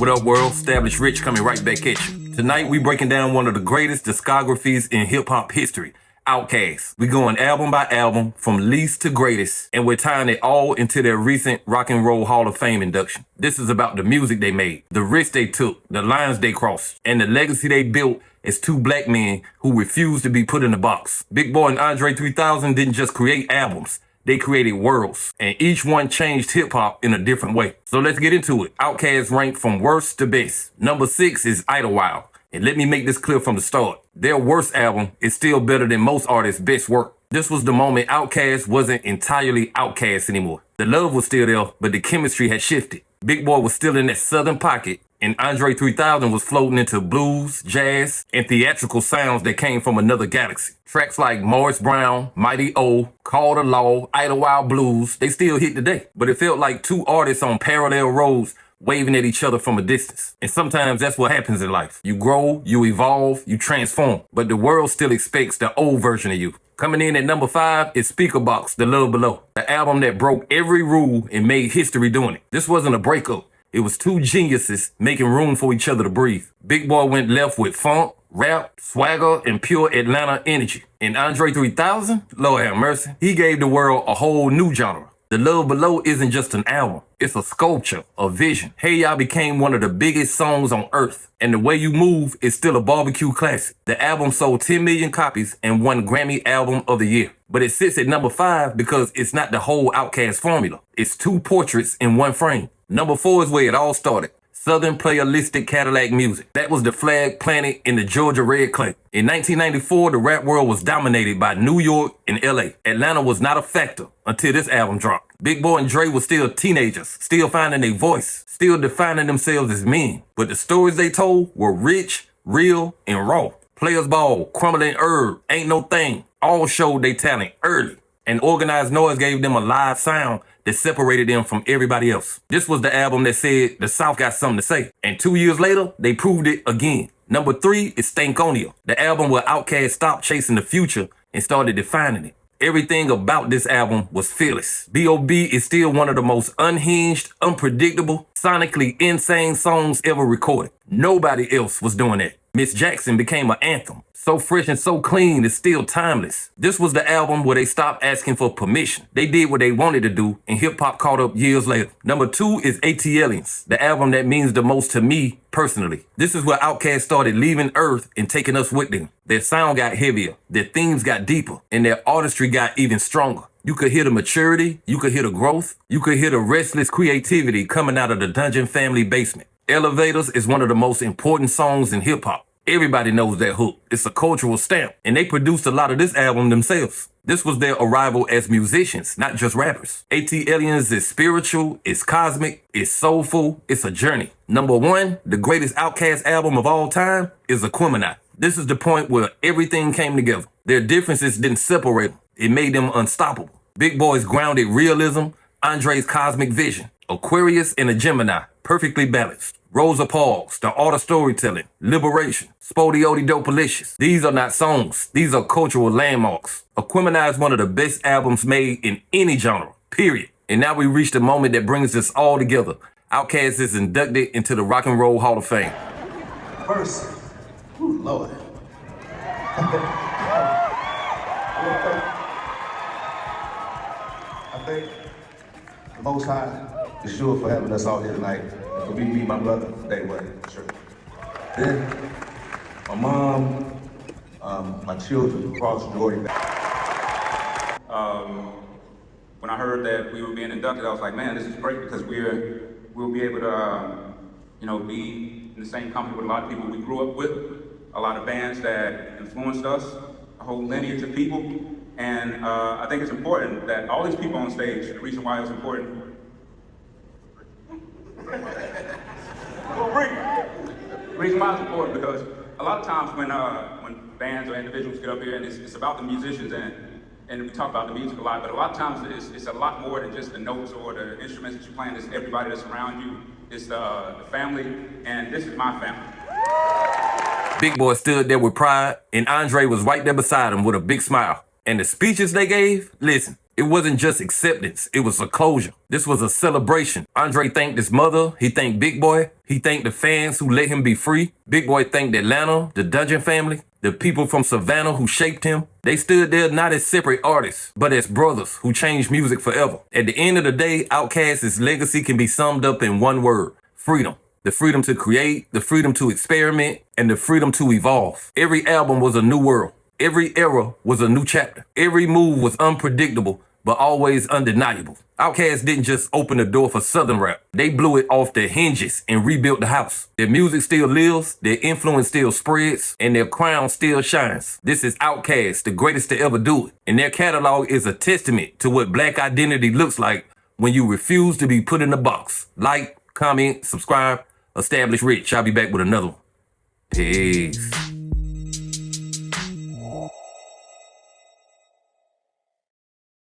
What up, world? establishedrich coming right back at you. Tonight, we breaking down one of the greatest discographies in hip-hop history, OutKast. We going album by album, from least to greatest, and we're tying it all into their recent Rock and Roll Hall of Fame induction. This is about the music they made, the risks they took, the lines they crossed, and the legacy they built as two black men who refused to be put in a box. Big Boi and André 3000 didn't just create albums. They created worlds, and each one changed hip-hop in a different way. So let's get into it. OutKast ranked from worst to best. Number 6 is Idlewild. And let me make this clear from the start. Their worst album is still better than most artists' best work. This was the moment OutKast wasn't entirely OutKast anymore. The love was still there, but the chemistry had shifted. Big Boi was still in that southern pocket, and André 3000 was floating into blues, jazz, and theatrical sounds that came from another galaxy. Tracks like Morris Brown, Mighty O, Call the Law, Idlewild Blues, they still hit today. But it felt like two artists on parallel roads waving at each other from a distance. And sometimes that's what happens in life. You grow, you evolve, you transform. But the world still expects the old version of you. Coming in at number 5 is Speakerboxxx, The Love Below, the album that broke every rule and made history doing it. This wasn't a breakup. It was two geniuses making room for each other to breathe. Big Boi went left with funk, rap, swagger, and pure Atlanta energy. And André 3000, Lord have mercy, he gave the world a whole new genre. The Love Below isn't just an album. It's a sculpture, a vision. Hey Ya became one of the biggest songs on earth. And The Way You Move is still a barbecue classic. The album sold 10 million copies and won Grammy Album of the Year. But it sits at number 5 because it's not the whole OutKast formula. It's two portraits in one frame. Number 4 is where it all started. Southernplayalisticadillacmuzik. That was the flag planted in the Georgia red clay. In 1994, the rap world was dominated by New York and LA. Atlanta was not a factor until this album dropped. Big Boi and Dre were still teenagers, still finding their voice, still defining themselves as men. But the stories they told were rich, real, and raw. Players Ball, Crumbling Herb, Ain't No Thing, all showed their talent early. And Organized Noise gave them a live sound that separated them from everybody else. This was the album that said the South got something to say. And 2 years later, they proved it again. Number 3 is Stankonia, the album where OutKast stopped chasing the future and started defining it. Everything about this album was fearless. B.O.B. is still one of the most unhinged, unpredictable, sonically insane songs ever recorded. Nobody else was doing that. Miss Jackson became an anthem. So fresh and so clean, it's still timeless. This was the album where they stopped asking for permission. They did what they wanted to do, and hip-hop caught up years later. Number 2 is ATLiens, the album that means the most to me personally. This is where OutKast started leaving Earth and taking us with them. Their sound got heavier, their themes got deeper, and their artistry got even stronger. You could hear the maturity, you could hear the growth, you could hear the restless creativity coming out of the Dungeon family basement. Elevators is one of the most important songs in hip-hop. Everybody knows that hook. It's a cultural stamp, and they produced a lot of this album themselves. This was their arrival as musicians, not just rappers. ATLiens is spiritual, it's cosmic, it's soulful, it's a journey. Number 1, the greatest OutKast album of all time is Aquemini. This is the point where everything came together. Their differences didn't separate them. It made them unstoppable. Big Boi's grounded realism, Andre's cosmic vision, Aquarius and a Gemini, perfectly balanced. Rosa Parks, The Art of Storytelling, Liberation, Spodioti Dopalicious. These are not songs. These are cultural landmarks. Aquemini is one of the best albums made in any genre, period. And now we reach the moment that brings us all together. OutKast is inducted into the Rock and Roll Hall of Fame. First, ooh, Lord. I thank the Most High is sure for having us all here tonight. For me, meet my brother, day one, sure. Then, my mom, my children, across Jordan. When I heard that we were being inducted, I was like, man, this is great because we'll be able to, be in the same company with a lot of people we grew up with, a lot of bands that influenced us, a whole lineage of people. And I think it's important that all these people on stage, the reason why it's important, the reason why it's important because a lot of times when bands or individuals get up here and it's about the musicians and we talk about the music a lot, but a lot of times it's a lot more than just the notes or the instruments that you're playing. It's everybody that's around you. It's the family, and this is my family. Big Boi stood there with pride, and André was right there beside him with a big smile. And the speeches they gave, listen, It wasn't just acceptance, it was a closure. This was a celebration. André thanked his mother, he thanked Big Boi, he thanked the fans who let him be free. Big Boi thanked Atlanta, the Dungeon family, the people from Savannah who shaped him. They stood there not as separate artists, but as brothers who changed music forever. At the end of the day, OutKast's legacy can be summed up in one word: freedom. The freedom to create, the freedom to experiment, and the freedom to evolve. Every album was a new world. Every era was a new chapter. Every move was unpredictable, but always undeniable. OutKast didn't just open the door for Southern rap. They blew it off the hinges and rebuilt the house. Their music still lives, their influence still spreads, and their crown still shines. This is OutKast, the greatest to ever do it. And their catalog is a testament to what black identity looks like when you refuse to be put in a box. Like, comment, subscribe, establish rich. I'll be back with another one. Peace.